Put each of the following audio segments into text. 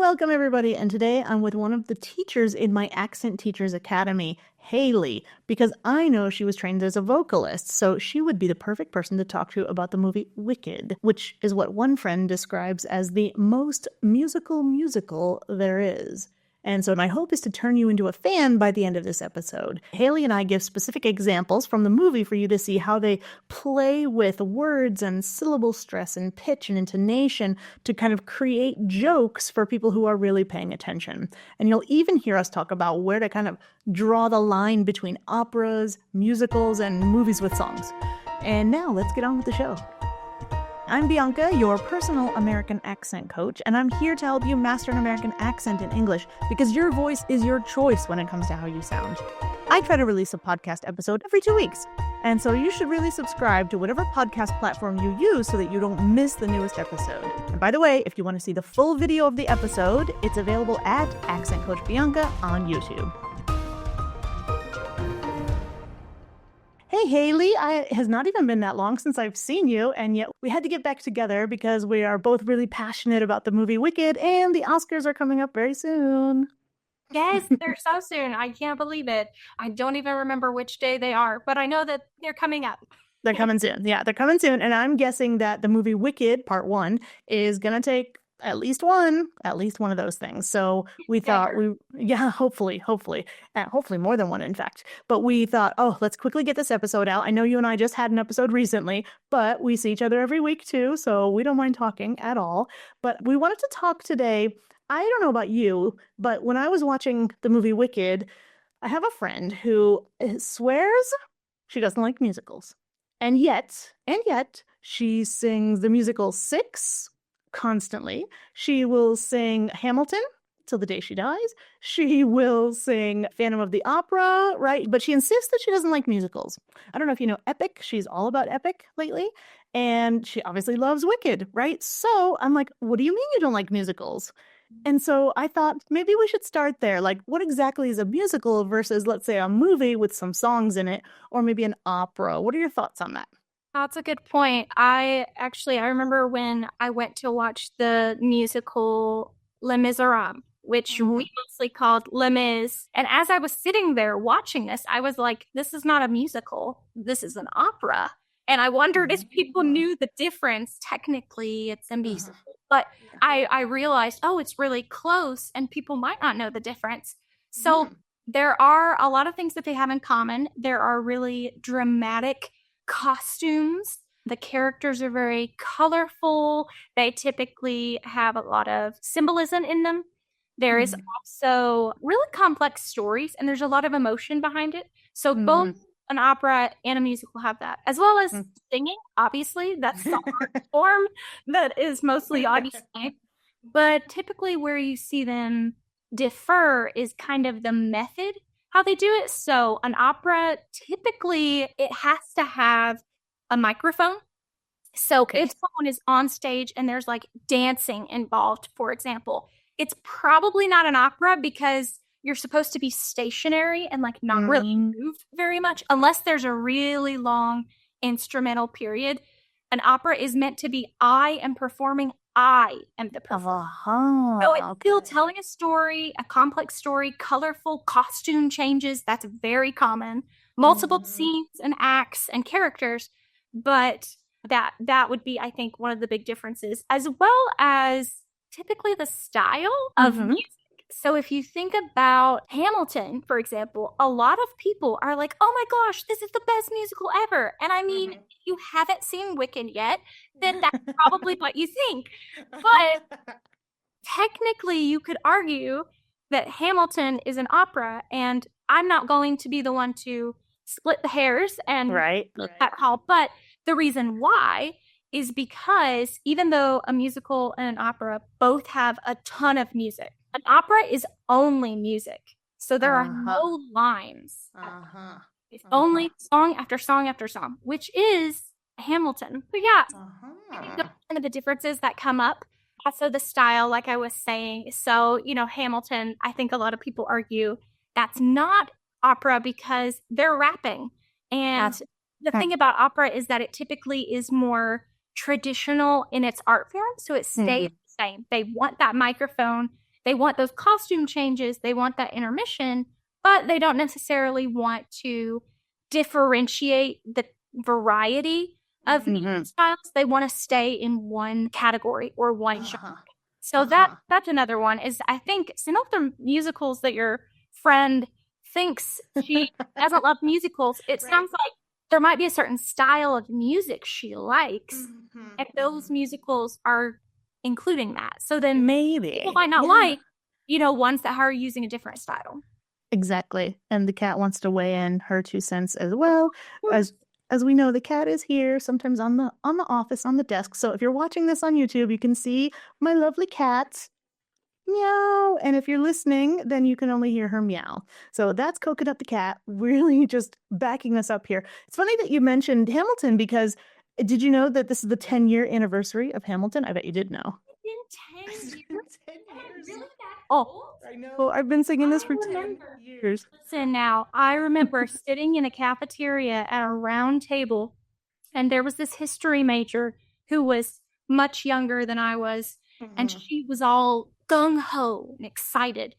Welcome, everybody. And today I'm with one of the teachers in my Accent Teachers Academy, Hayley, because I know she was trained as a vocalist, so she would be the perfect person to talk to about the movie Wicked, which is what one friend describes as the most musical there is. And so my hope is to turn you into a fan by the end of this episode. Hayley and I give specific examples from the movie for you to see how they play with words and syllable stress and pitch and intonation to kind of create jokes for people who are really paying attention. And you'll even hear us talk about where to kind of draw the line between operas, musicals, and movies with songs. And now let's get on with the show. I'm Bianca, your personal American accent coach, and I'm here to help you master an American accent in English because your voice is your choice when it comes to how you sound. I try to release a podcast episode every 2 weeks, and so you should really subscribe to whatever podcast platform you use so that you don't miss the newest episode. And by the way, if you want to see the full video of the episode, it's available at Accent Coach Bianca on YouTube. Hey, Hayley, it has not even been that long since I've seen you, and yet we had to get back together because we are both really passionate about the movie Wicked, and the Oscars are coming up very soon. Yes, they're so soon. I can't believe it. I don't even remember which day they are, but I know that they're coming up. They're coming soon. Yeah, they're coming soon, and I'm guessing that the movie Wicked, Part 1, is going to take at least one of those things. So we thought hopefully more than one, in fact. But we thought, let's quickly get this episode out. I know you and I just had an episode recently, but we see each other every week too, so we don't mind talking at all. But we wanted to talk today. I don't know about you, but when I was watching the movie Wicked, I have a friend who swears she doesn't like musicals. And yet, she sings the musical Six constantly. She will sing Hamilton till the day she dies. She will sing Phantom of the Opera, right? But she insists that she doesn't like musicals. I don't know if you know Epic. She's all about Epic lately. And she obviously loves Wicked, right? So I'm like, what do you mean you don't like musicals? And so I thought maybe we should start there. Like, what exactly is a musical versus, let's say, a movie with some songs in it, or maybe an opera? What are your thoughts on that? That's a good point. I remember when I went to watch the musical Les Miserables, which we mostly called Les Mis. And as I was sitting there watching this, I was like, this is not a musical. This is an opera. And I wondered if people knew the difference. Technically, it's a musical. But I realized, it's really close, and people might not know the difference. So there are a lot of things that they have in common. There are really dramatic costumes. The characters are very colorful. They typically have a lot of symbolism in them. There is also really complex stories, and there's a lot of emotion behind it. So both an opera and a musical have that, as well as singing. Obviously, that's the art form that is mostly on stage. But typically where you see them differ is kind of the method how they do it. So an opera, typically it has to have a microphone. So if someone is on stage and there's like dancing involved, for example, it's probably not an opera because you're supposed to be stationary and like not really move very much unless there's a really long instrumental period. An opera is meant to be I am performing, I am the performer. So it's still telling a story, a complex story, colorful costume changes. That's very common. Multiple scenes and acts and characters. But that would be, I think, one of the big differences, as well as typically the style of music. So if you think about Hamilton, for example, a lot of people are like, oh my gosh, this is the best musical ever. And I mean, if you haven't seen Wicked yet, then that's probably what you think. But technically, you could argue that Hamilton is an opera, and I'm not going to be the one to split the hairs and make that call. But the reason why is because even though a musical and an opera both have a ton of music, an opera is only music. So there are no lines. It's only song after song after song, which is Hamilton. But yeah, I think those are kind of the differences that come up. Also the style, like I was saying. So, Hamilton, I think a lot of people argue that's not opera because they're rapping. And the thing about opera is that it typically is more traditional in its art form. So it stays the same. They want that microphone. They want those costume changes, they want that intermission, but they don't necessarily want to differentiate the variety of music styles. They want to stay in one category or one genre. So that's another one is I think some of the musicals that your friend thinks she doesn't love musicals, it sounds like there might be a certain style of music she likes, and those musicals are including that. So then maybe people might not like, ones that are using a different style. Exactly. And the cat wants to weigh in her 2 cents as well. As we know, the cat is here sometimes on the office, on the desk. So if you're watching this on YouTube, you can see my lovely cat. Meow. And if you're listening, then you can only hear her meow. So that's Coconut the cat, really just backing us up here. It's funny that you mentioned Hamilton, because did you know that this is the 10-year anniversary of Hamilton? I bet you did know. It's been 10 years. 10 years. Really that old? I know. I've been singing this for 10 years. Listen now, I remember sitting in a cafeteria at a round table, and there was this history major who was much younger than I was, and she was all gung-ho and excited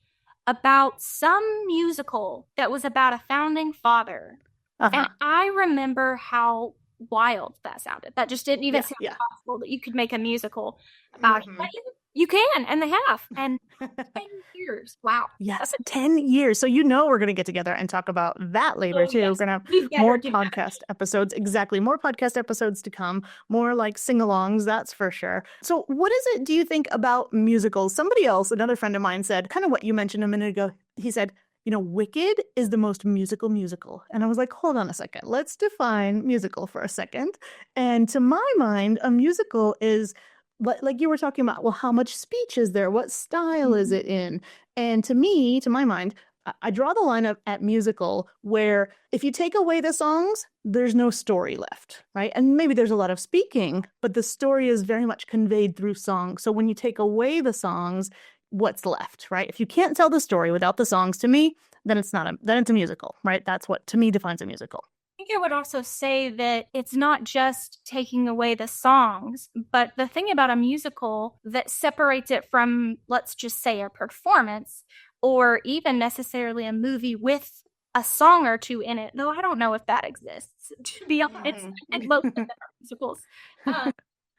about some musical that was about a founding father. And I remember how wild that sounded. That just didn't even sound possible that you could make a musical about it. But you can, and they have. And 10 years. Wow. Yes, 10 years. So we're going to get together and talk about that later, too. Yes. We're going to have more podcast episodes. Exactly. More podcast episodes to come. More like sing-alongs, that's for sure. So what is it, do you think, about musicals? Somebody else, another friend of mine, said kind of what you mentioned a minute ago. He said, Wicked is the most musical. And I was like, hold on a second. Let's define musical for a second. And to my mind, a musical is, like you were talking about, well, how much speech is there? What style is it in? And to my mind, I draw the line at musical where if you take away the songs, there's no story left, right? And maybe there's a lot of speaking, but the story is very much conveyed through song. So when you take away the songs, what's left, right? If you can't tell the story without the songs, to me, then it's a musical, right? That's what, to me, defines a musical. I think I would also say that it's not just taking away the songs, but the thing about a musical that separates it from, let's just say, a performance or even necessarily a movie with a song or two in it, though I don't know if that exists, to be honest, and most of them are musicals.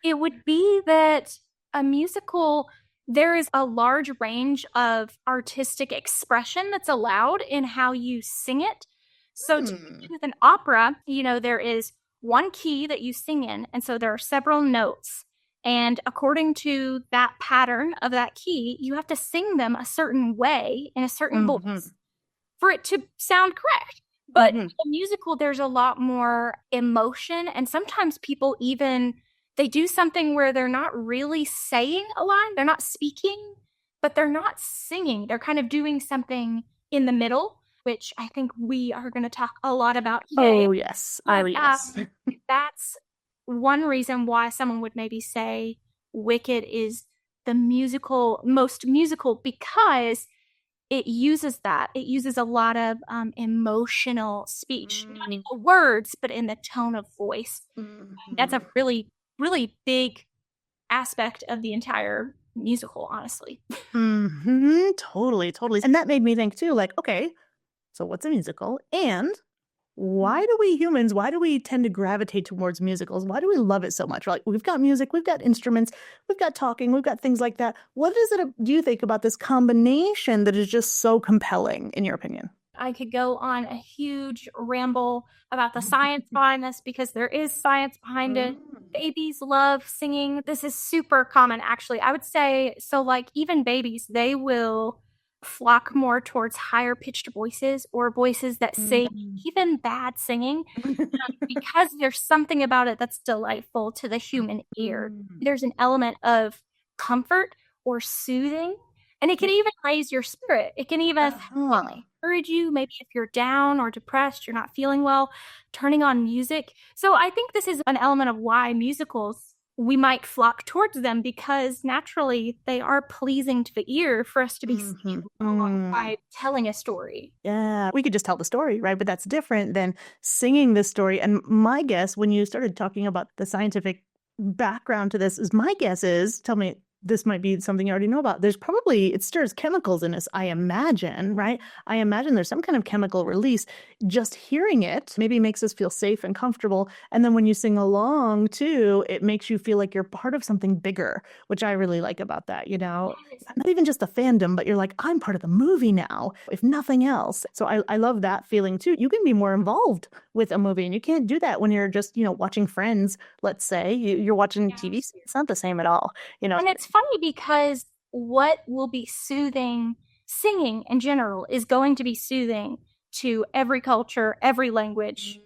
It would be that a musical, there is a large range of artistic expression that's allowed in how you sing it. So with an opera, there is one key that you sing in, and so there are several notes. And according to that pattern of that key, you have to sing them a certain way in a certain voice for it to sound correct. But in a musical, there's a lot more emotion, and sometimes people they do something where they're not really saying a line. They're not speaking, but they're not singing. They're kind of doing something in the middle, which I think we are going to talk a lot about today. Oh, yes. Yes. That's one reason why someone would maybe say Wicked is the most musical, because it uses that. It uses a lot of emotional speech, not in the words, but in the tone of voice. That's a really, really big aspect of the entire musical, honestly. Totally. And that made me think too, like, okay, so what's a musical? And why do we tend to gravitate towards musicals? Why do we love it so much? Like, we've got music, we've got instruments, we've got talking, we've got things like that. What is it, do you think, about this combination that is just so compelling, in your opinion? I could go on a huge ramble about the science behind this, because there is science behind it. Babies love singing. This is super common, actually. I would say, so like even babies, they will flock more towards higher pitched voices or voices that sing even bad singing because there's something about it that's delightful to the human ear. There's an element of comfort or soothing, and it can even raise your spirit. It can even encourage you. Maybe if you're down or depressed, you're not feeling well, turning on music. So I think this is an element of why musicals, we might flock towards them, because naturally they are pleasing to the ear for us to be singing along by telling a story. Yeah, we could just tell the story, right? But that's different than singing the story. And my guess, when you started talking about the scientific background to this, tell me this might be something you already know about. There's probably, it stirs chemicals in us, I imagine, right? I imagine there's some kind of chemical release. Just hearing it maybe makes us feel safe and comfortable. And then when you sing along too, it makes you feel like you're part of something bigger, which I really like about that, you know? Not even just the fandom, but you're like, I'm part of the movie now, if nothing else. So I love that feeling too. You can be more involved with a movie, and you can't do that when you're just, you know, watching Friends, let's say. You're watching TV. It's not the same at all, you know? And it's funny because what will be soothing, singing in general, is going to be soothing to every culture, every language,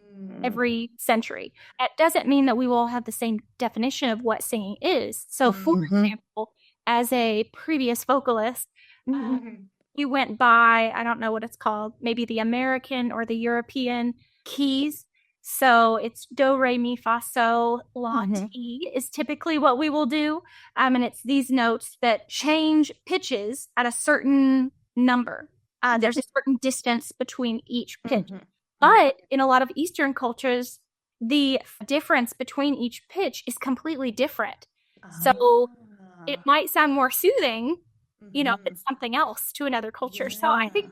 every century. It doesn't mean that we will have the same definition of what singing is. So, for example, as a previous vocalist, you went by, I don't know what it's called, maybe the American or the European keys. So it's do, re, mi, fa, so, la, ti is typically what we will do. And it's these notes that change pitches at a certain number. There's a certain distance between each pitch. But in a lot of Eastern cultures, the difference between each pitch is completely different. So it might sound more soothing, you know, it's something else to another culture. So I think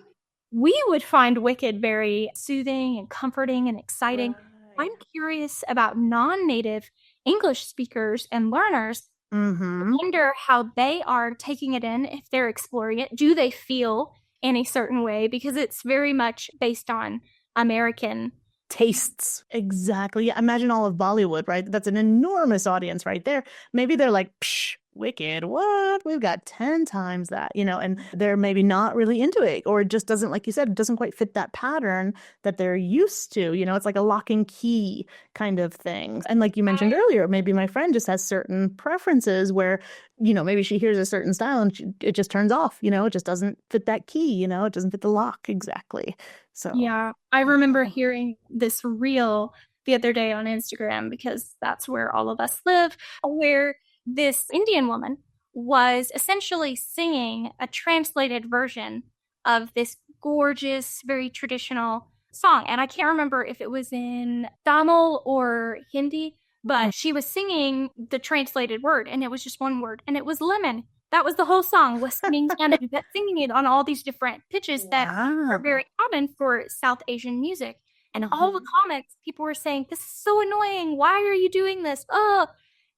we would find Wicked very soothing and comforting and exciting. I'm curious about non-native English speakers and learners. I wonder how they are taking it in, if they're exploring it. Do they feel in a certain way? Because it's very much based on American tastes. Exactly. Imagine all of Bollywood, right? That's an enormous audience right there. Maybe they're like, psh, Wicked, what? We've got 10 times that, you know, and they're maybe not really into it, or it just doesn't, like you said, it doesn't quite fit that pattern that they're used to. You know, it's like a lock and key kind of thing. And like you mentioned earlier, maybe my friend just has certain preferences where, you know, maybe she hears a certain style and it just turns off, you know, it just doesn't fit that key, you know, it doesn't fit the lock exactly. So yeah, I remember hearing this reel the other day on Instagram, because that's where all of us live, where this Indian woman was essentially singing a translated version of this gorgeous, very traditional song. And I can't remember if it was in Tamil or Hindi, but she was singing the translated word, and it was just one word, and it was lemon. That was the whole song, was singing it on all these different pitches that are very common for South Asian music. And all the comments, people were saying, this is so annoying. Why are you doing this? Oh,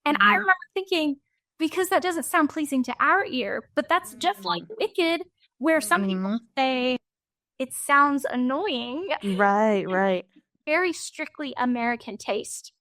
and I remember thinking, because that doesn't sound pleasing to our ear, but that's just like Wicked, where some people say it sounds annoying. Right. Very strictly American taste.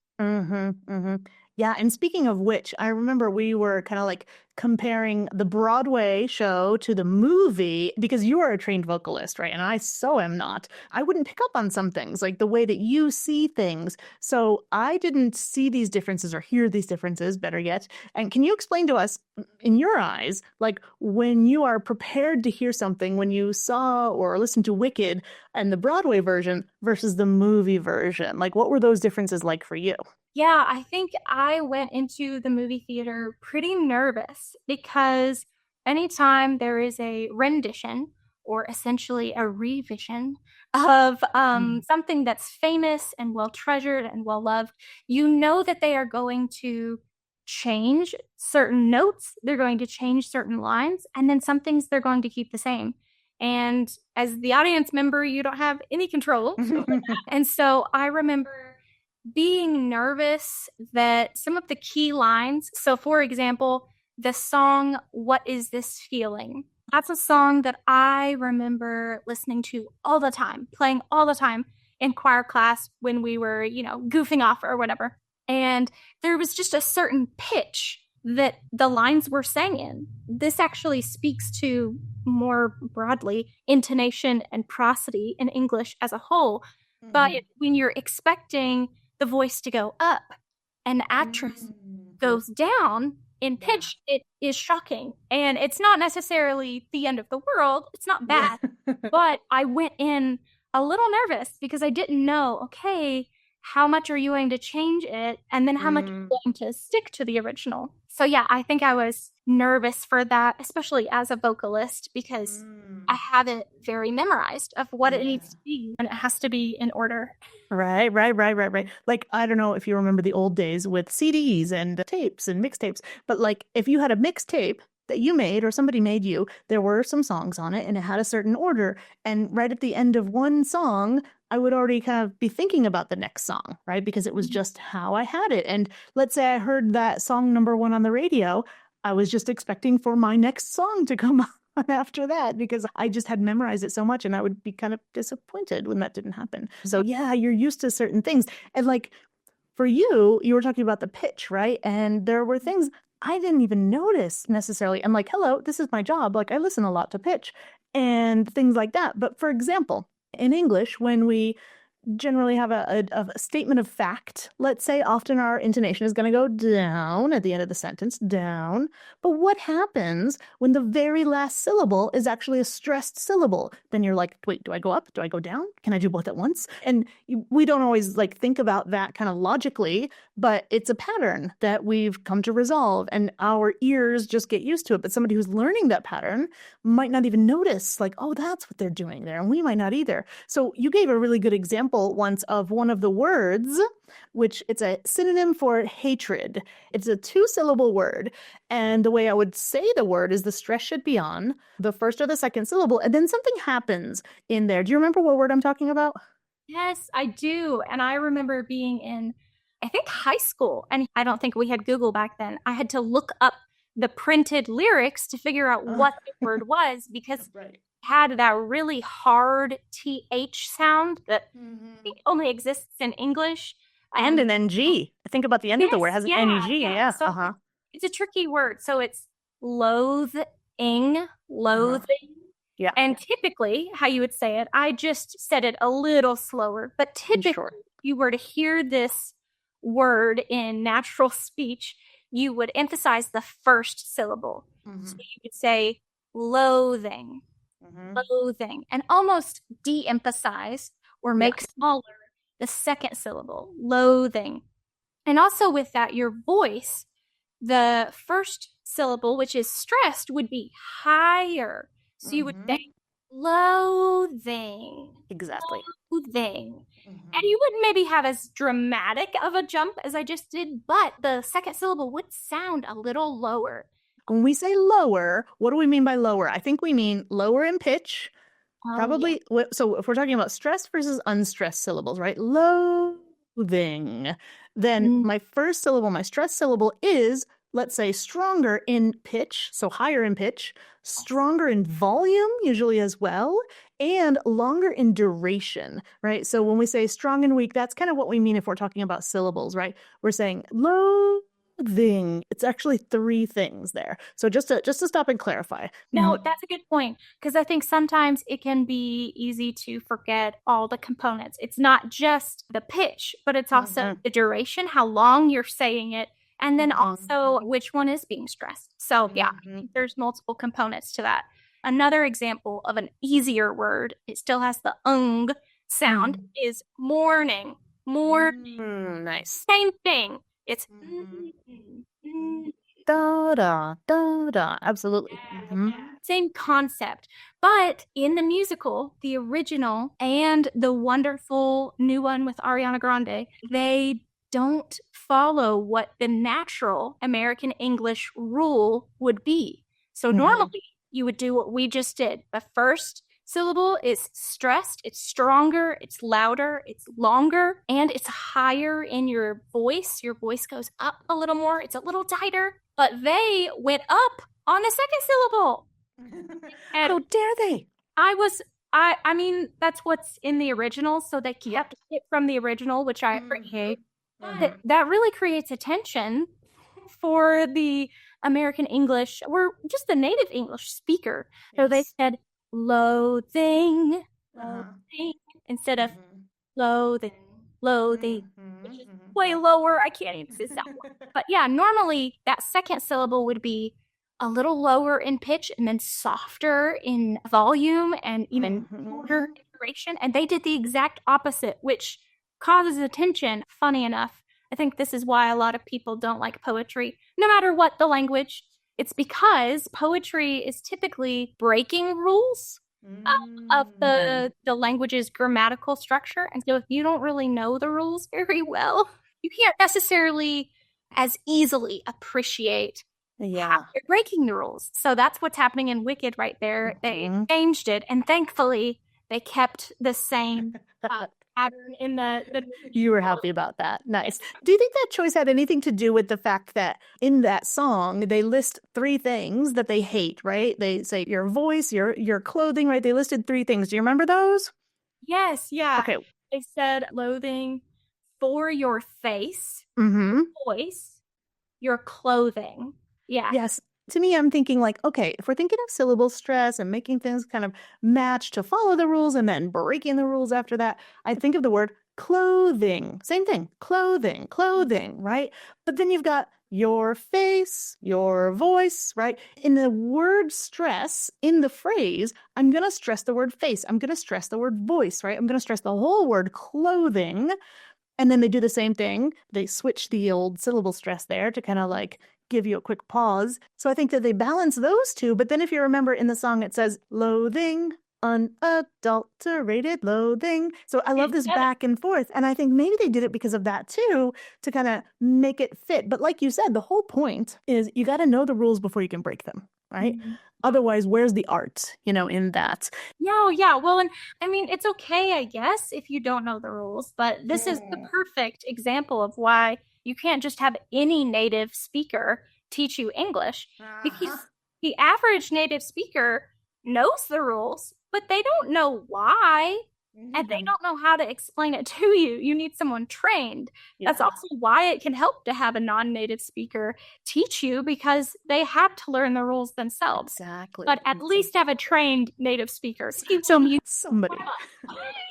Yeah, and speaking of which, I remember we were kind of like comparing the Broadway show to the movie, because you are a trained vocalist, right? And I so am not. I wouldn't pick up on some things, like the way that you see things. So I didn't see these differences or hear these differences, better yet. And can you explain to us, in your eyes, like when you are prepared to hear something, when you saw or listened to Wicked and the Broadway version versus the movie version, like what were those differences like for you? Yeah, I think I went into the movie theater pretty nervous, because anytime there is a rendition, or essentially a revision of something that's famous and well treasured and well loved, you know that they are going to change certain notes, they're going to change certain lines, and then some things they're going to keep the same. And as the audience member, you don't have any control over that. And so I remember being nervous that some of the key lines, so for example, the song, What Is This Feeling? That's a song that I remember listening to all the time, playing all the time in choir class when we were, you know, goofing off or whatever. And there was just a certain pitch that the lines were sang in. This actually speaks to, more broadly, intonation and prosody in English as a whole. But when you're expecting the voice to go up and the actress goes down in pitch, it is shocking. And it's not necessarily the end of the world. It's not bad. But I went in a little nervous because I didn't know, okay, how much are you going to change it? And then how much are you going to stick to the original? So yeah, I think I was nervous for that, especially as a vocalist, because I have it very memorized of what it needs to be, and it has to be in order. Right. Like, I don't know if you remember the old days with CDs and tapes and mixtapes, but like if you had a mixtape that you made or somebody made you, there were some songs on it and it had a certain order. And right at the end of one song, I would already kind of be thinking about the next song, right? Because it was just how I had it. And let's say I heard that song number one on the radio, I was just expecting for my next song to come on after that because I just had memorized it so much and I would be kind of disappointed when that didn't happen. So yeah, you're used to certain things. And like for you, you were talking about the pitch, right? And there were things I didn't even notice necessarily. I'm like, hello, this is my job. Like I listen a lot to pitch and things like that. But for example, in English, when we generally have a statement of fact, let's say often our intonation is going to go down at the end of the sentence, down. But what happens when the very last syllable is actually a stressed syllable? Then you're like, wait, do I go up? Do I go down? Can I do both at once? And we don't always like think about that kind of logically, but it's a pattern that we've come to resolve and our ears just get used to it. But somebody who's learning that pattern might not even notice like, oh, that's what they're doing there. And we might not either. So you gave a really good example once of one of the words, which it's a synonym for hatred. It's a 2-syllable word. And the way I would say the word is the stress should be on the first or the second syllable. And then something happens in there. Do you remember what word I'm talking about? Yes, I do. And I remember being in, I think, high school. And I don't think we had Google back then. I had to look up the printed lyrics to figure out what the word was because it had that really hard TH sound that I think only exists in English. And an NG. Think about the end of the word. It has an NG. Yeah. So it's a tricky word. So it's loathing. Yeah. And typically, how you would say it, I just said it a little slower, but typically, if you were to hear this word in natural speech, you would emphasize the first syllable. So you could say loathing, loathing, and almost de-emphasize or make smaller the second syllable, loathing. And also with that, your voice, the first syllable, which is stressed, would be higher. So you would say loathing. Exactly. Loathing. And you wouldn't maybe have as dramatic of a jump as I just did, but the second syllable would sound a little lower. When we say lower, what do we mean by lower? I think we mean lower in pitch. Probably. Yeah. So if we're talking about stressed versus unstressed syllables, right? Loathing. Then my first syllable, my stressed syllable is, let's say, stronger in pitch, so higher in pitch, stronger in volume, usually as well, and longer in duration, right? So when we say strong and weak, that's kind of what we mean if we're talking about syllables, right? We're saying loathing. It's actually 3 things there. So just to stop and clarify. No, that's a good point, because I think sometimes it can be easy to forget all the components. It's not just the pitch, but it's also the duration, how long you're saying it, and then also which one is being stressed. So yeah, I think there's multiple components to that. Another example of an easier word, it still has the sound, is morning. Morning. Nice. Same thing. It's da da da da. Absolutely. Same concept. But in the musical, the original and the wonderful new one with Ariana Grande, they don't follow what the natural American English rule would be. So normally you would do what we just did. The first syllable is stressed, it's stronger, it's louder, it's longer, and it's higher in your voice. Your voice goes up a little more, it's a little tighter, but they went up on the second syllable. How dare they? I mean, that's what's in the original, so they kept it from the original, which I appreciate. That really creates a tension for the American English, or just the native English speaker. So they said loathing, instead of loathing, which is way lower. I can't even say that one. But yeah, normally that second syllable would be a little lower in pitch and then softer in volume and even shorter in duration. And they did the exact opposite, which causes attention. Funny enough, I think this is why a lot of people don't like poetry, no matter what the language. It's because poetry is typically breaking rules. of Mm. the language's grammatical structure. And so if you don't really know the rules very well, you can't necessarily as easily appreciate how Yeah. they're breaking the rules. So that's what's happening in Wicked right there. They Mhm. changed it, and thankfully they kept the same pattern in the You were happy about that. Nice. Do you think that choice had anything to do with the fact that in that song they list three things that they hate, right? They say your voice, your clothing, right? They listed three things. Do you remember those? Yes, yeah. Okay. They said loathing for your face, Mm-hmm. voice, your clothing. Yeah. Yes. To me, I'm thinking like, okay, if we're thinking of syllable stress and making things kind of match to follow the rules and then breaking the rules after that, I think of the word clothing. Same thing, clothing, clothing, right? But then you've got your face, your voice, right? In the word stress, in the phrase, I'm going to stress the word face. I'm going to stress the word voice, right? I'm going to stress the whole word clothing. And then they do the same thing. They switch the old syllable stress there to kind of like give you a quick pause. So I think that they balance those two. But then if you remember in the song, it says loathing, unadulterated loathing. So I love this Yeah. back and forth. And I think maybe they did it because of that too, to kind of make it fit. But like you said, the whole point is you got to know the rules before you can break them, right? Mhm. Otherwise, where's the art, in that? No, yeah. Well, and I mean, it's okay, I guess, if you don't know the rules, but this is the perfect example of why you can't just have any native speaker teach you English Uh-huh. because the average native speaker knows the rules, but they don't know why, and they don't know how to explain it to you. You need someone trained. That's Yeah, also why it can help to have a non-native speaker teach you because they have to learn the rules themselves. exactly. But at least have a trained native speaker teach So you. somebody.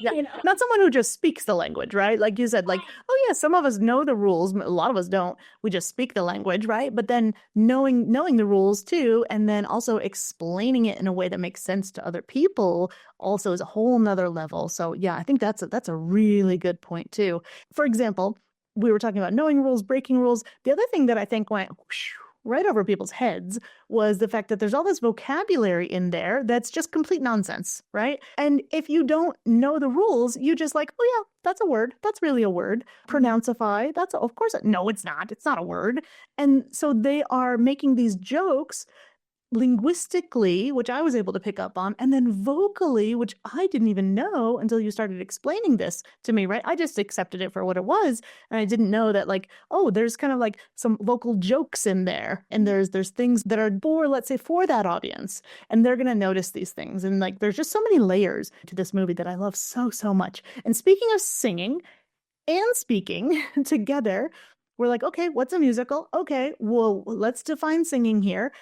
Yeah, You know. not someone who just speaks the language, right? Like you said, like, oh yeah, some of us know the rules, a lot of us don't. We just speak the language, right? But then knowing the rules too, and then also explaining it in a way that makes sense to other people also is a whole nother level. So yeah, I think that's a really good point too. For example, we were talking about knowing rules, breaking rules. The other thing that I think went whoosh, right over people's heads was the fact that there's all this vocabulary in there that's just complete nonsense, right? And if you don't know the rules, you just like, oh yeah, that's a word. That's really a word. Pronounceify, of course, no, it's not. It's not a word. And so they are making these jokes linguistically, which I was able to pick up on, and then vocally, which I didn't even know until you started explaining this to me, right? I just accepted it for what it was, and I didn't know that like, oh, there's kind of like some vocal jokes in there, and there's things that are for, let's say, for that audience, and they're gonna notice these things, and like there's just so many layers to this movie that I love so, so much. And speaking of singing and speaking together, we're like, okay, what's a musical? Okay, well, let's define singing here.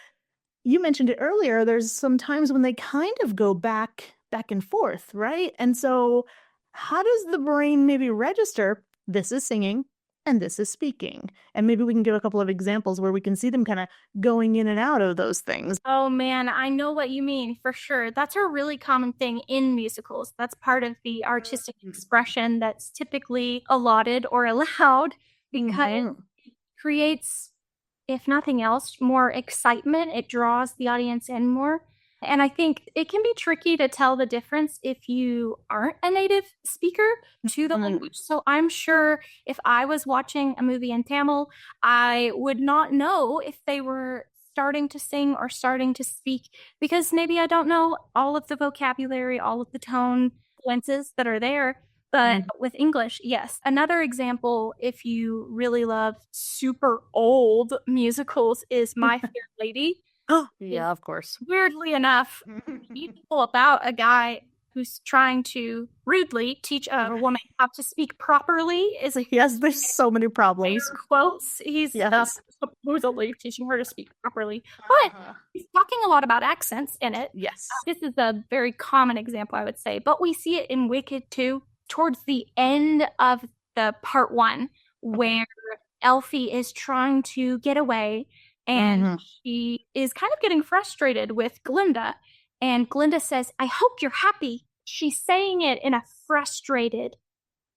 You mentioned it earlier, there's some times when they kind of go back and forth, right? And so how does the brain maybe register this is singing and this is speaking? And maybe we can give a couple of examples where we can see them kind of going in and out of those things. Oh man, I know what you mean for sure. That's a really common thing in musicals. That's part of the artistic expression that's typically allotted or allowed because Mhm. it creates, if nothing else, more excitement. It draws the audience in more. And I think it can be tricky to tell the difference if you aren't a native speaker to the language. So I'm sure if I was watching a movie in Tamil, I would not know if they were starting to sing or starting to speak because maybe I don't know all of the vocabulary, all of the tone fluences that are there. But with English, yes. Another example, if you really love super old musicals, is My Fair Lady. Oh, Is yeah, of course. weirdly enough musical about a guy who's trying to rudely teach a woman how to speak properly. Is a Yes, there's so many problems. quotes. He's Yes. supposedly teaching her to speak properly, but he's talking a lot about accents in it. Yes. This is a very common example, I would say, but we see it in Wicked too, towards the end of the part one, where Elfie is trying to get away and she is kind of getting frustrated with Glinda. And Glinda says, I hope you're happy. She's saying it in a frustrated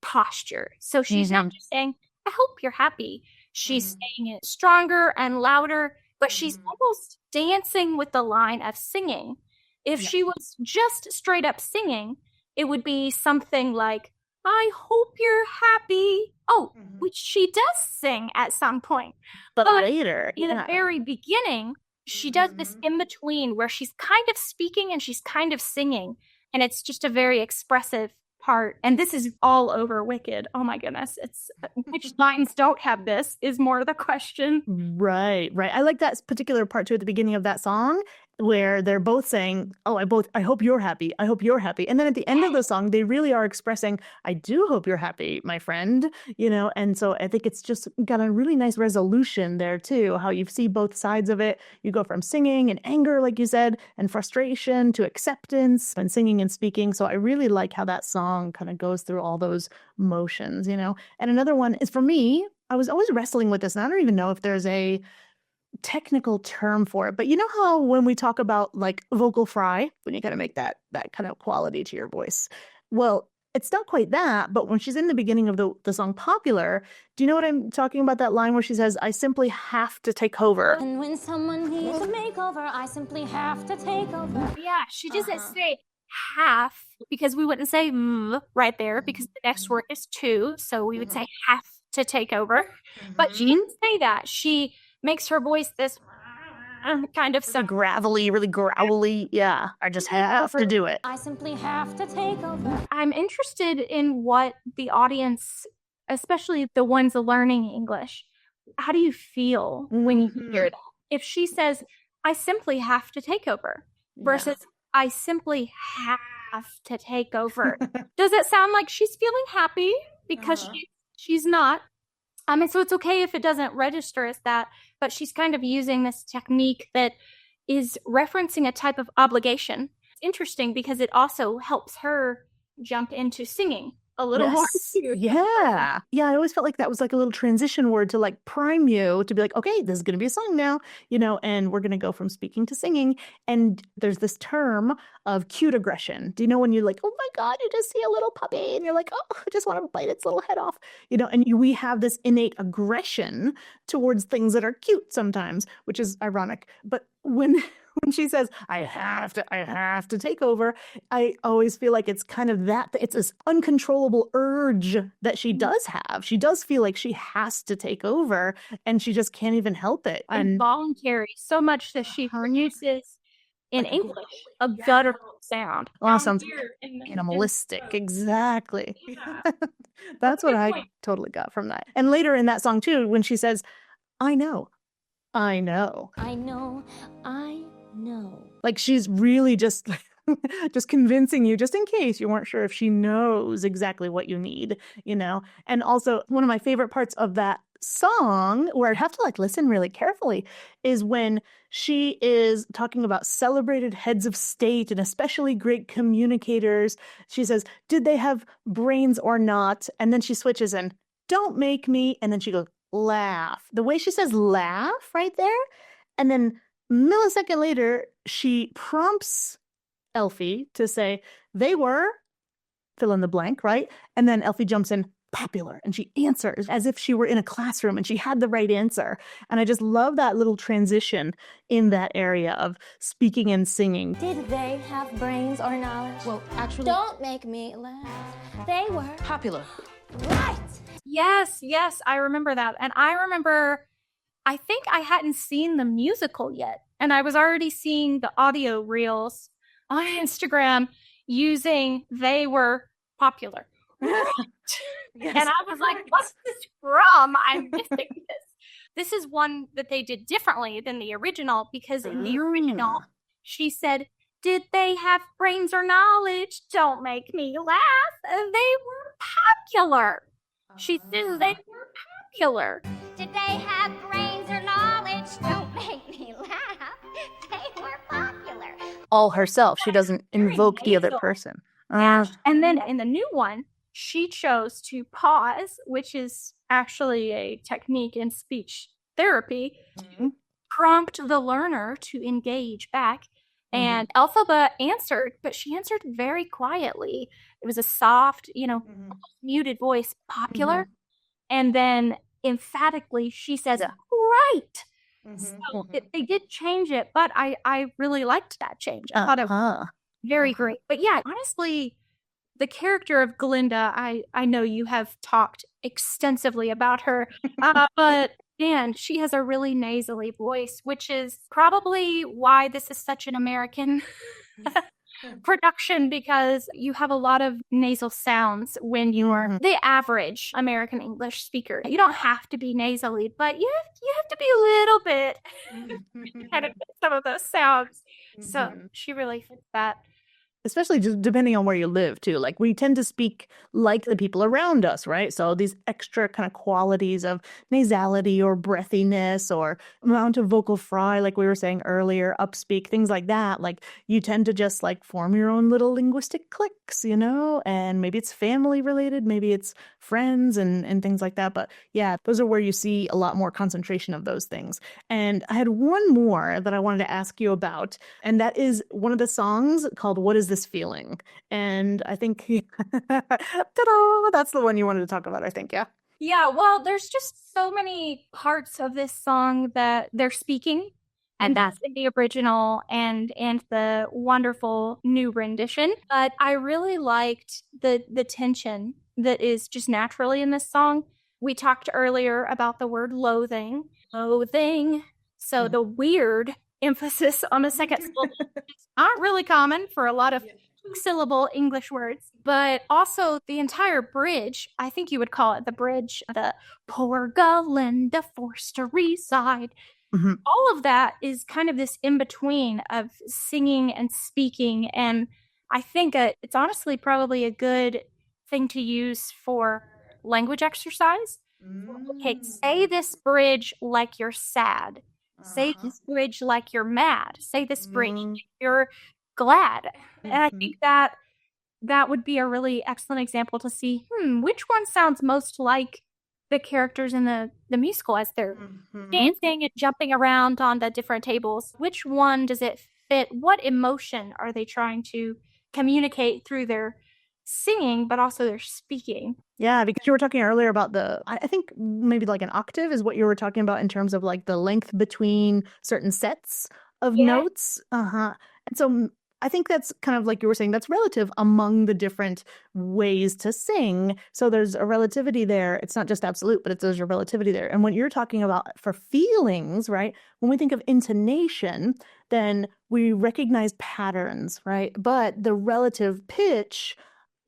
posture. So she's not just saying, I hope you're happy. She's saying it stronger and louder, but she's almost dancing with the line of singing. If she was just straight up singing, it would be something like, I hope you're happy. Oh, which she does sing at some point. But later, in the very beginning, she does this in between where she's kind of speaking and she's kind of singing. And it's just a very expressive part. And this is all over Wicked. Oh my goodness. It's which lines don't have this is more the question. Right. I like that particular part too at the beginning of that song where they're both saying, oh, I hope you're happy. I hope you're happy. And then at the end of the song, they really are expressing, I do hope you're happy, my friend, and so I think it's just got a really nice resolution there too, how you see both sides of it. You go from singing and anger, like you said, and frustration to acceptance and singing and speaking. So I really like how that song kind of goes through all those motions, And another one is for me, I was always wrestling with this, and I don't even know if there's a technical term for it, but you know how when we talk about like vocal fry, when you kind of make that kind of quality to your voice, well, it's not quite that, but when she's in the beginning of the song Popular, do you know what I'm talking about, that line where she says, I simply have to take over? And when someone needs a makeover, I simply have to take over. Yeah, she doesn't say half, because we wouldn't say right there, because the next word is to, so we would say have to take over. But she didn't say that. She makes her voice this kind of gravelly, really growly. Yeah, I just have to do it. I simply have to take over. I'm interested in what the audience, especially the ones learning English, how do you feel when you hear that? If she says, I simply have to take over versus I simply have to take over. Does it sound like she's feeling happy? Because she's not. And so it's okay if it doesn't register as that, but she's kind of using this technique that is referencing a type of obligation. It's interesting because it also helps her jump into singing a little more. Yeah. I always felt like that was like a little transition word to like prime you to be like, okay, this is going to be a song now, and we're going to go from speaking to singing. And there's this term of cute aggression. Do you know when you're like, oh my God, you just see a little puppy and you're like, oh, I just want to bite its little head off, and we have this innate aggression towards things that are cute sometimes, which is ironic. But when she says, I have to take over, I always feel like it's kind of it's this uncontrollable urge that she does have. She does feel like she has to take over and she just can't even help it. And voluntary, so much that she uses in English a guttural sound. Awesome. Animalistic. Exactly. Yeah. That's what I totally got from that. And later in that song too, when she says, I know. Like she's really just convincing you, just in case you weren't sure if she knows exactly what you need, And also one of my favorite parts of that song, where I'd have to like listen really carefully, is when she is talking about celebrated heads of state and especially great communicators. She says, did they have brains or not? And then she switches in, don't make me. And then she goes, laugh. The way she says laugh right there. And then millisecond later, she prompts Elfie to say, they were, fill in the blank, right? And then Elfie jumps in, popular, and she answers as if she were in a classroom and she had the right answer. And I just love that little transition in that area of speaking and singing. Did they have brains or knowledge? Well, actually... Don't make me laugh. They were... popular. Right! Yes, I remember that. And I remember, I think I hadn't seen the musical yet. And I was already seeing the audio reels on Instagram using they were popular. Yes. And I was like, what's this from? I'm missing this. This is one that they did differently than the original, because in the original, she said, did they have brains or knowledge? Don't make me laugh. They were popular. She says they were popular. Did they have brains or knowledge? Don't make me laugh. They were popular. All herself. She doesn't invoke the other person. And then in the new one, she chose to pause, which is actually a technique in speech therapy, prompt the learner to engage back. And Elphaba answered, but she answered very quietly. It was a soft, muted voice, popular. And then emphatically, she says, right. So they did change it, but I really liked that change. I thought it was very great. But yeah, honestly, the character of Glinda, I know you have talked extensively about her, but man, she has a really nasally voice, which is probably why this is such an American production, because you have a lot of nasal sounds when you are the average American English speaker. You don't have to be nasally, but you have to be a little bit kind of some of those sounds. So she really fits that. Especially just depending on where you live too. Like we tend to speak like the people around us, right? So these extra kind of qualities of nasality or breathiness or amount of vocal fry, like we were saying earlier, upspeak, things like that. Like you tend to just like form your own little linguistic cliques, you know, and maybe it's family related, maybe it's friends and things like that. But yeah, those are where you see a lot more concentration of those things. And I had one more that I wanted to ask you about, and that is one of the songs called What Is This Feeling? And I think, ta-da, that's the one you wanted to talk about, I think, yeah? Yeah, well, there's just so many parts of this song that they're speaking, and that's in the original and the wonderful new rendition. But I really liked the tension that is just naturally in this song. We talked earlier about the word loathing. So the weird emphasis on the second syllable is not really common for a lot of two-syllable English words, but also the entire bridge, I think you would call it the bridge, the poor Galinda forced to reside. All of that is kind of this in-between of singing and speaking, and I think it's honestly probably a good thing to use for language exercise. Okay, say this bridge like you're sad. Say this bridge like you're mad. Say this bridge like you're glad. And I think that would be a really excellent example to see, which one sounds most like the characters in the musical as they're dancing and jumping around on the different tables. Which one does it fit? What emotion are they trying to communicate through their singing, but also their speaking? Yeah, because you were talking earlier about I think maybe like an octave is what you were talking about in terms of like the length between certain sets of notes. And so I think that's kind of like you were saying, that's relative among the different ways to sing. So there's a relativity there. It's not just absolute, but there's a relativity there. And when you're talking about for feelings, right? When we think of intonation, then we recognize patterns, right? But the relative pitch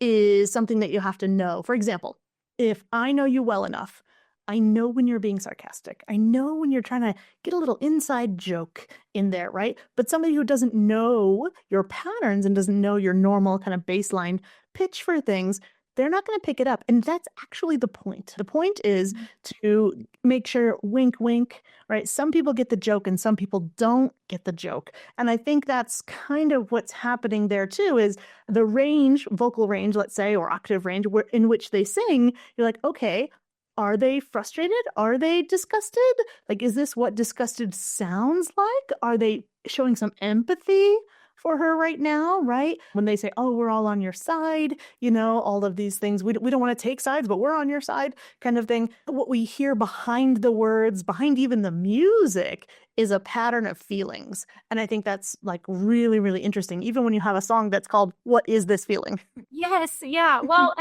is something that you have to know. For example, if I know you well enough, I know when you're being sarcastic. I know when you're trying to get a little inside joke in there, right? But somebody who doesn't know your patterns and doesn't know your normal kind of baseline pitch for things, they're not going to pick it up. And that's actually the point. The point is to make sure, wink, wink, right? Some people get the joke and some people don't get the joke. And I think that's kind of what's happening there too, is the range, vocal range, let's say, or octave range in which they sing, you're like, okay, are they frustrated? Are they disgusted? Like, is this what disgusted sounds like? Are they showing some empathy for her right now, right? When they say, oh, we're all on your side, you know, all of these things. We don't want to take sides, but we're on your side kind of thing. What we hear behind the words, behind even the music, is a pattern of feelings. And I think that's like really, really interesting, even when you have a song that's called What Is This Feeling? Yes, yeah. Well,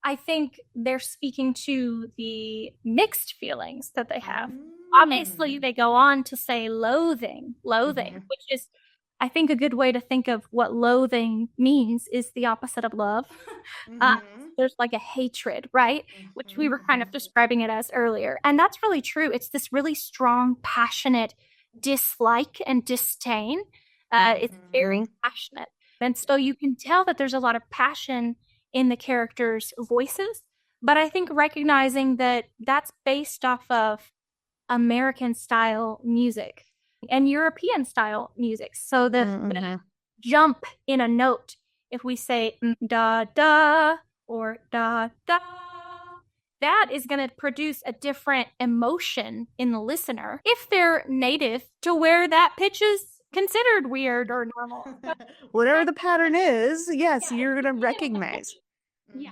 I think they're speaking to the mixed feelings that they have. Obviously, they go on to say loathing, which is, I think, a good way to think of what loathing means is the opposite of love. There's like a hatred, right? Which we were kind of describing it as earlier. And that's really true. It's this really strong, passionate dislike and disdain. It's very passionate. And so you can tell that there's a lot of passion in the characters' voices, but I think recognizing that that's based off of American style music and European style music. So the jump in a note, if we say da da or da da, that is going to produce a different emotion in the listener if they're native to where that pitch is considered weird or normal. Whatever the pattern is, yes, you're going to recognize. Yeah.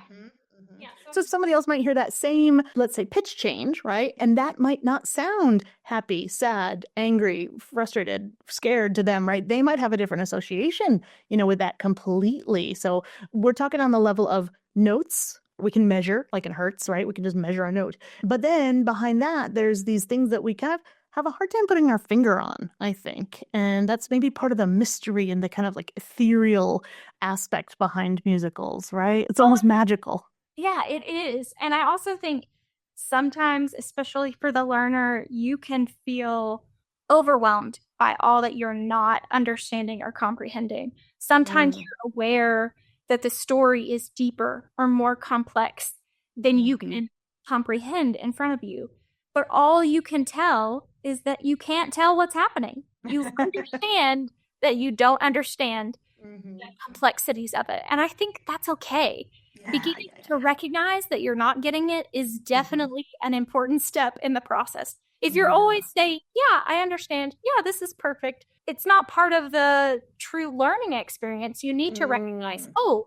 So So somebody else might hear that same, let's say, pitch change, right? And that might not sound happy, sad, angry, frustrated, scared to them, right? They might have a different association, with that completely. So we're talking on the level of notes. We can measure, like in hertz, right? We can just measure a note. But then behind that, there's these things that we kind of have a hard time putting our finger on, I think. And that's maybe part of the mystery and the kind of like ethereal aspect behind musicals, right? It's almost magical. Yeah, it is. And I also think sometimes, especially for the learner, you can feel overwhelmed by all that you're not understanding or comprehending. Sometimes you're aware that the story is deeper or more complex than you can comprehend in front of you. But all you can tell is that you can't tell what's happening. You understand that you don't understand the complexities of it. And I think that's okay. Beginning to recognize that you're not getting it is definitely an important step in the process. If you're always saying, yeah, I understand, yeah, this is perfect, it's not part of the true learning experience. You need to recognize, oh,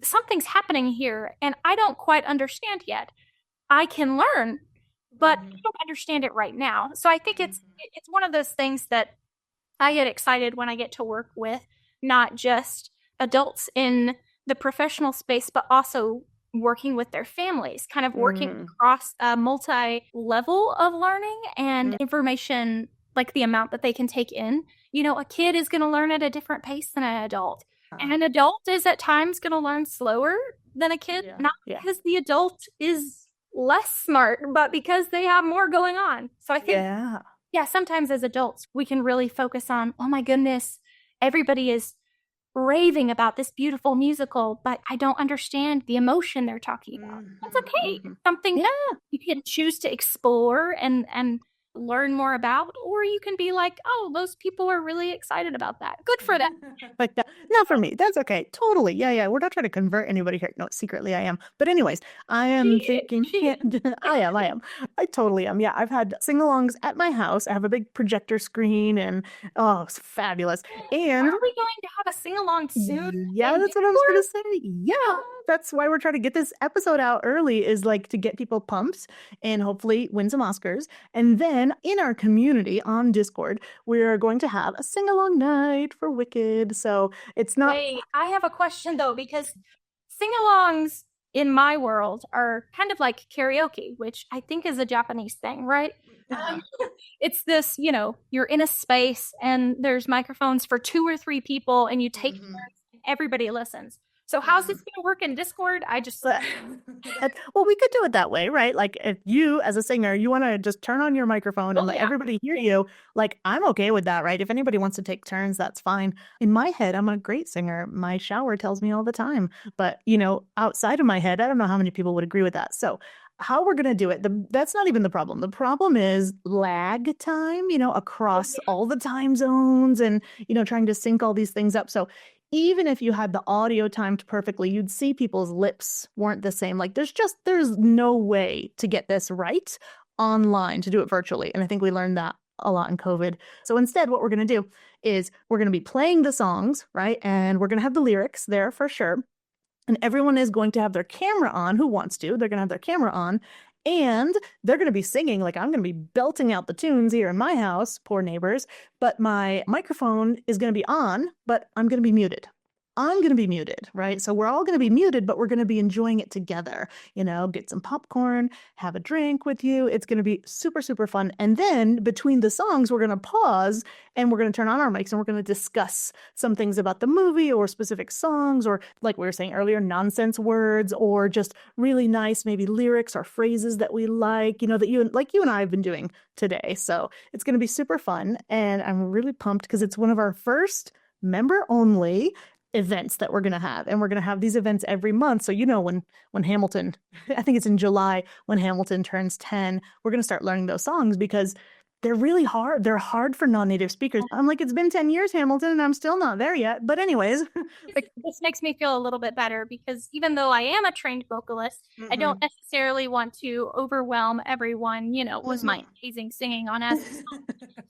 something's happening here and I don't quite understand yet. I can learn, but I don't understand it right now. So I think it's one of those things that I get excited when I get to work with not just adults in the professional space, but also working with their families, kind of working across a multi-level of learning and information, like the amount that they can take in. A kid is going to learn at a different pace than an adult. And an adult is at times going to learn slower than a kid, not because the adult is less smart, but because they have more going on. So I think, sometimes as adults, we can really focus on, oh my goodness, everybody is raving about this beautiful musical, but I don't understand the emotion they're talking about. That's okay. Something you can choose to explore and learn more about, or you can be like, oh, those people are really excited about that. Good for them. Like that. Not for me. That's okay. Totally. Yeah. We're not trying to convert anybody here. No, secretly I am. But anyways, I am thinking, I am. I totally am. Yeah, I've had sing-alongs at my house. I have a big projector screen and, oh, it's fabulous. And are we going to have a sing-along soon? Yeah, that's what I was going to say. Yeah, that's why we're trying to get this episode out early, is like to get people pumped and hopefully win some Oscars. And then in our community on Discord, we're going to have a sing-along night for Wicked. So it's not... Wait, I have a question though, because sing-alongs in my world are kind of like karaoke, which I think is a Japanese thing, right? It's this, you're in a space and there's microphones for 2 or 3 people and you take turns and everybody listens. So how's this going to work in Discord? Well, we could do it that way, right? Like if you, as a singer, you want to just turn on your microphone and let everybody hear you, like I'm okay with that, right? If anybody wants to take turns, that's fine. In my head, I'm a great singer. My shower tells me all the time. But, outside of my head, I don't know how many people would agree with that. So how we're going to do it, that's not even the problem. The problem is lag time, across all the time zones and, trying to sync all these things up. So even if you had the audio timed perfectly, you'd see people's lips weren't the same. Like there's no way to get this right online, to do it virtually. And I think we learned that a lot in COVID. So instead, what we're going to do is we're going to be playing the songs, right? And we're going to have the lyrics there for sure. And everyone is going to have their camera on, who wants to. They're going to have their camera on. And they're going to be singing, like I'm going to be belting out the tunes here in my house, poor neighbors. But my microphone is going to be on, but I'm going to be muted. I'm going to be muted, right? So we're all going to be muted, but we're going to be enjoying it together. Get some popcorn, have a drink with you. It's going to be super, super fun. And then between the songs, we're going to pause and we're going to turn on our mics and we're going to discuss some things about the movie or specific songs, or like we were saying earlier, nonsense words, or just really nice, maybe lyrics or phrases that we like, that you and I have been doing today. So it's going to be super fun. And I'm really pumped because it's one of our first member only events that we're going to have. And we're going to have these events every month. So, when Hamilton, I think it's in July, when Hamilton turns 10, we're going to start learning those songs because they're really hard. They're hard for non-native speakers. I'm like, it's been 10 years, Hamilton, and I'm still not there yet. But anyways. This makes me feel a little bit better because even though I am a trained vocalist, I don't necessarily want to overwhelm everyone, with my amazing singing on us.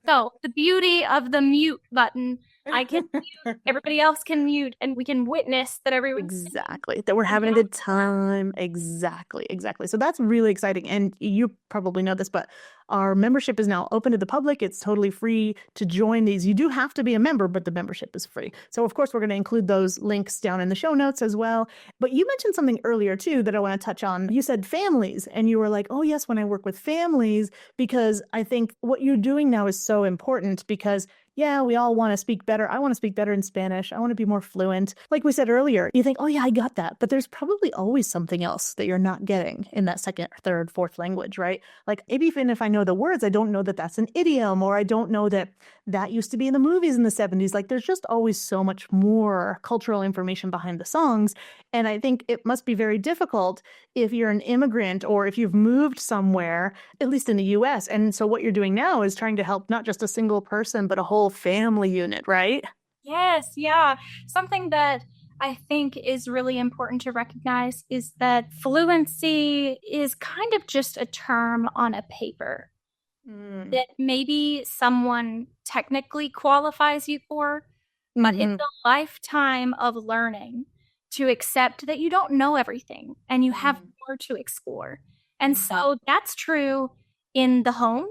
So the beauty of the mute button I can mute, everybody else can mute, and we can witness that everyone's Exactly. That we're having a good time. Exactly. Exactly. So that's really exciting. And you probably know this, but our membership is now open to the public. It's totally free to join these. You do have to be a member, but the membership is free. So of course, we're going to include those links down in the show notes as well. But you mentioned something earlier too that I want to touch on. You said families, and you were like, oh yes, when I work with families, because I think what you're doing now is so important because yeah, we all want to speak better. I want to speak better in Spanish. I want to be more fluent. Like we said earlier, you think, oh yeah, I got that. But there's probably always something else that you're not getting in that second, third, fourth language, right? Like maybe even if I know the words, I don't know that that's an idiom, or I don't know that that used to be in the movies in the 70s. Like there's just always so much more cultural information behind the songs. And I think it must be very difficult if you're an immigrant or if you've moved somewhere, at least in the US. And so what you're doing now is trying to help not just a single person, but a whole family unit, right? Yes, yeah. Something that I think is really important to recognize is that fluency is kind of just a term on a paper that maybe someone technically qualifies you for, but it's a lifetime of learning to accept that you don't know everything and you have more to explore. And so that's true in the home,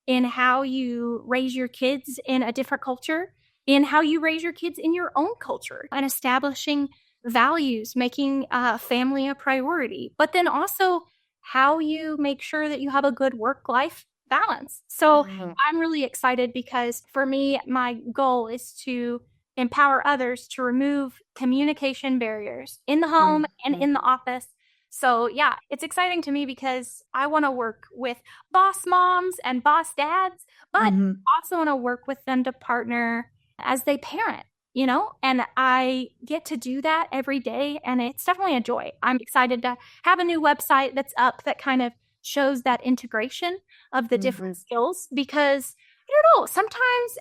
in how you raise your kids in a different culture, in how you raise your kids in your own culture, and establishing values, making family a priority, but then also how you make sure that you have a good work-life balance. So I'm really excited because for me, my goal is to empower others to remove communication barriers in the home and in the office. So yeah, it's exciting to me because I want to work with boss moms and boss dads, but also want to work with them to partner as they parent, you know, and I get to do that every day. And it's definitely a joy. I'm excited to have a new website that's up that kind of shows that integration of the different skills because I don't know, sometimes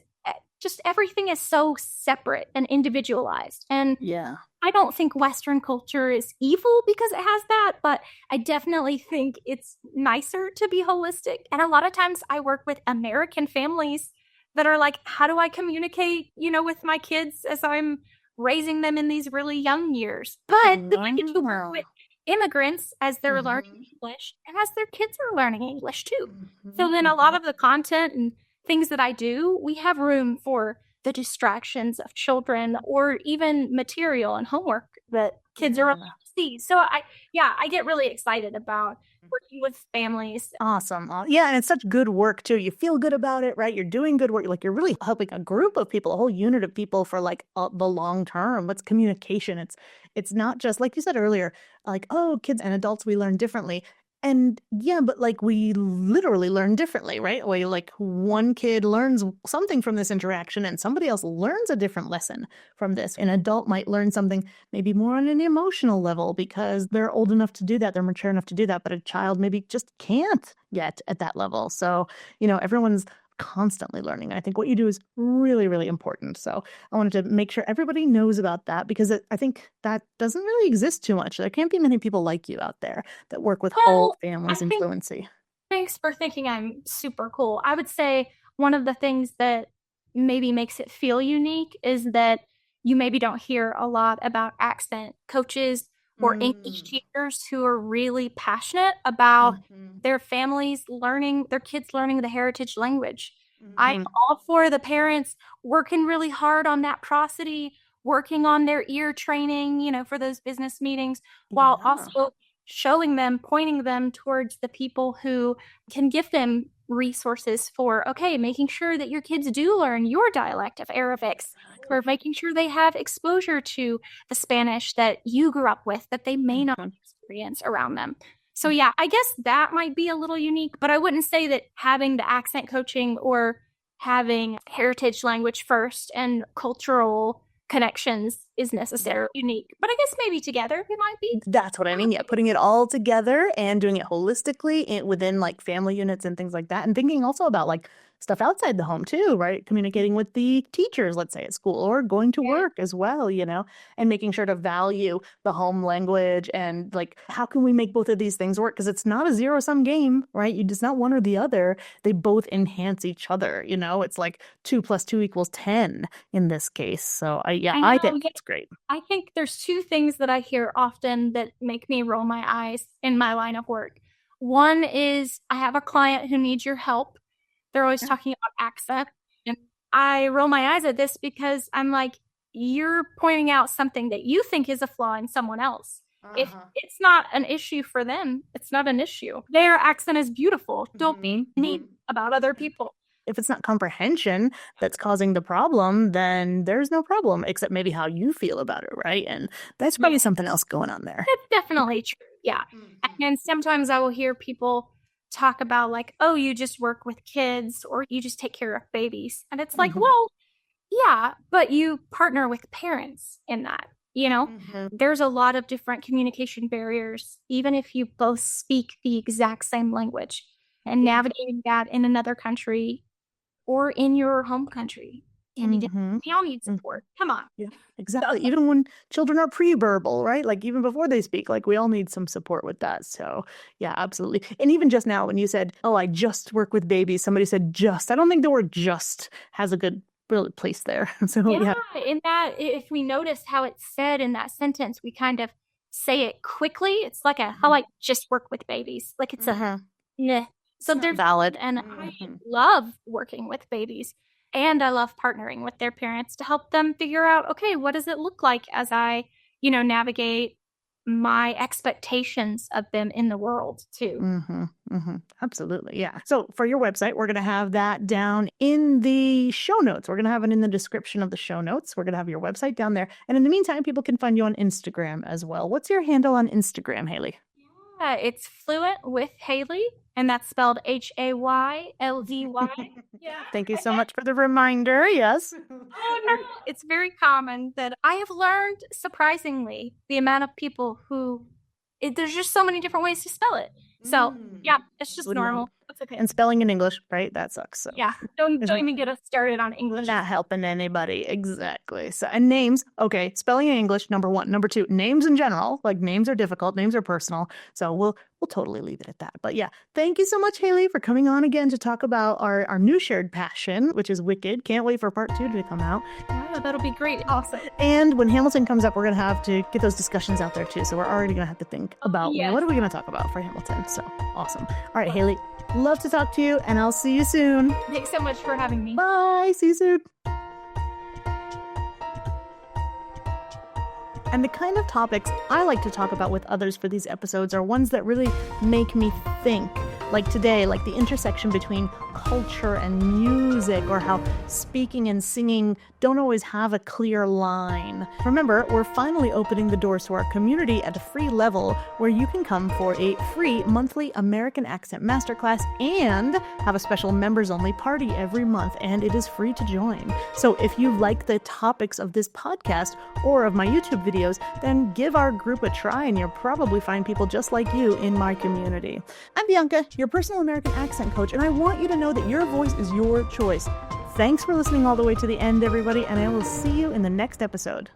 just everything is so separate and individualized. And Yeah. I don't think Western culture is evil because it has that, but I definitely think it's nicer to be holistic. And a lot of times I work with American families that are like, how do I communicate, you know, with my kids as I'm raising them in these really young years? But then I get to work with immigrants as they're learning English and as their kids are learning English too. So then a lot of the content and things that I do, we have room for the distractions of children or even material and homework that kids are allowed to see. So I get really excited about working with families. Awesome. Yeah, and it's such good work too. You feel good about it, right? You're doing good work. Like you're really helping a group of people, a whole unit of people for like the long term. It's communication. It's not just like you said earlier, like, oh, kids and adults, we learn differently. And yeah, but like we literally learn differently, right? We like one kid learns something from this interaction and somebody else learns a different lesson from this. An adult might learn something maybe more on an emotional level because they're old enough to do that. They're mature enough to do that. But a child maybe just can't yet at that level. So, you know, everyone's constantly learning. I think what you do is really, really important. So I wanted to make sure everybody knows about that because I think that doesn't really exist too much. There can't be many people like you out there that work with whole families in fluency. Thanks for thinking I'm super cool. I would say one of the things that maybe makes it feel unique is that you maybe don't hear a lot about accent coaches or English teachers who are really passionate about their families learning, their kids learning the heritage language. I'm all for the parents working really hard on that prosody, working on their ear training, you know, for those business meetings, while also showing them, pointing them towards the people who can give them resources for, okay, making sure that your kids do learn your dialect of Arabic, or making sure they have exposure to the Spanish that you grew up with that they may not experience around them. So yeah, I guess that might be a little unique, but I wouldn't say that having the accent coaching or having heritage language first and cultural connections is necessarily unique. But I guess maybe together it might be. That's what I mean. Yeah, putting it all together and doing it holistically within like family units and things like that. And thinking also about like stuff outside the home too, right? Communicating with the teachers, let's say at school, or going to work as well, and making sure to value the home language and like, how can we make both of these things work? Because it's not a zero-sum game, right? You just not one or the other. They both enhance each other, It's like 2 + 2 = 10 in this case. So I think it's great. I think there's two things that I hear often that make me roll my eyes in my line of work. One is I have a client who needs your help. They're always talking about accent. And I roll my eyes at this because I'm like, you're pointing out something that you think is a flaw in someone else. If it's not an issue for them, it's not an issue. Their accent is beautiful. Don't be mean about other people. If it's not comprehension that's causing the problem, then there's no problem, except maybe how you feel about it, right? And that's probably something else going on there. That's definitely true, yeah. And sometimes I will hear people talk about like, oh, you just work with kids or you just take care of babies. And it's like, well, yeah, but you partner with parents in that, There's a lot of different communication barriers, even if you both speak the exact same language. And navigating that in another country or in your home country. We all need support. Come on. Yeah, exactly. Even when children are pre-verbal, right? Like even before they speak, like we all need some support with that. So yeah, absolutely. And even just now when you said, oh, I just work with babies, somebody said just. I don't think the word just has a good really place there. So yeah, in that, if we notice how it's said in that sentence, we kind of say it quickly. It's like how I just work with babies. Like it's yeah. So they're valid. And I love working with babies. And I love partnering with their parents to help them figure out, okay, what does it look like as I, navigate my expectations of them in the world too. Absolutely. Yeah. So for your website, we're going to have that down in the show notes. We're going to have it in the description of the show notes. We're going to have your website down there. And in the meantime, people can find you on Instagram as well. What's your handle on Instagram, Hayley? Yeah, it's Fluent with Hayley, and that's spelled Hayldy. Yeah. Thank you so much for the reminder. Yes. Oh, no. It's very common that I have learned, surprisingly, the amount of people who, there's just so many different ways to spell it. So, yeah, it's just normal. It's okay. And spelling in English, right? That sucks. So. Yeah, don't even get us started on English. Not helping anybody. Exactly. So, and names, okay, spelling in English, number one. Number two, names in general, like names are difficult, names are personal. So we'll totally leave it at that. But yeah, thank you so much, Hayley, for coming on again to talk about our new shared passion, which is Wicked. Can't wait for part 2 to come out. Yeah, that'll be great. Awesome. And when Hamilton comes up, we're going to have to get those discussions out there too. So we're already going to have to think about what are we going to talk about for Hamilton. So awesome. All right, Hayley, love to talk to you, and I'll see you soon. Thanks so much for having me. Bye. See you soon. And the kind of topics I like to talk about with others for these episodes are ones that really make me think. Like today, like the intersection between culture and music, or how speaking and singing don't always have a clear line. Remember, we're finally opening the doors to our community at a free level where you can come for a free monthly American Accent Masterclass and have a special members-only party every month, and it is free to join. So if you like the topics of this podcast or of my YouTube videos, then give our group a try and you'll probably find people just like you in my community. I'm Bianca, your personal American accent coach, and I want you to know that your voice is your choice. Thanks for listening all the way to the end, everybody, and I will see you in the next episode.